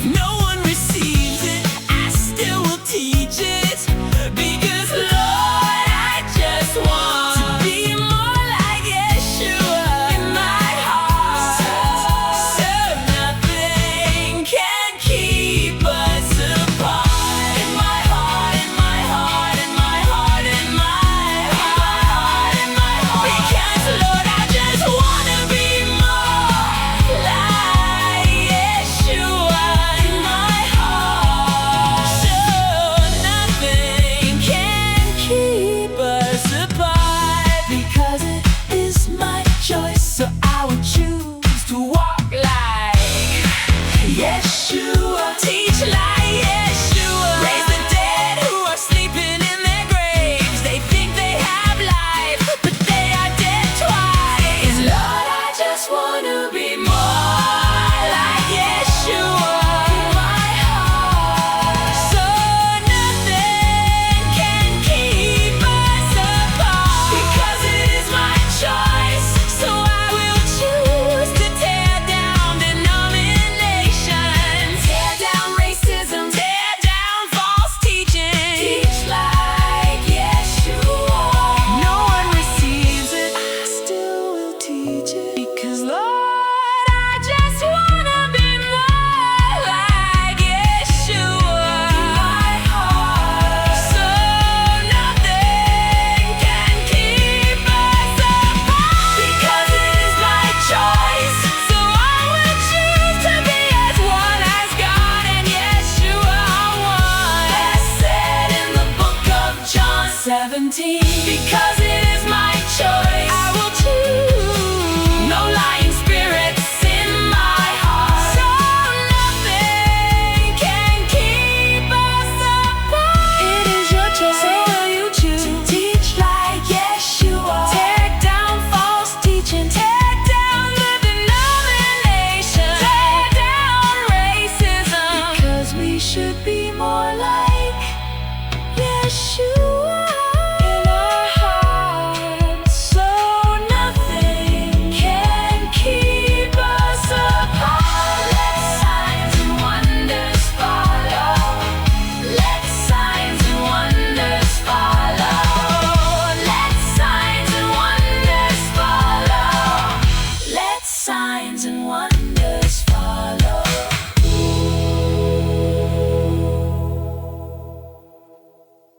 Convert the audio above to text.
If no one receives it, I still will teach it. Because Lord, I just want to be more like Yeshua in my heart. So nothing can keep us apart. In my heart, in my heart, in my heart, in my heart, in my heart. Because Lord, I just want to be more like Yeshua in my heart. So nothing can keep us apart. Because it is my choice, so I will choose to walk like Yeshua. Teach like Yeshua. Raise the dead who are sleeping in their graves. They think they have life, but they are dead twice. Lord, I just want to be more like Yeshua in my heart. So nothing can keep us apart. Because it is my choice, so I will choose to tear down denominations, tear down racism, tear down false teaching. Teach like Yeshua. No one receives it, I still will teach it. Because Lord, I just wanna be more like Yeshua in my heart. So nothing can keep us apart. Because it is my choice, so I will choose to be as one as God and Yeshua are one. As said in the book of John 17. Because it is my choice, I will choose no lying spirits in my heart. So nothing can keep us apart. It is your choice, so will you choose to teach like Yeshua? Tear down false teaching, tear down the denomination, tear down racism. Because we should be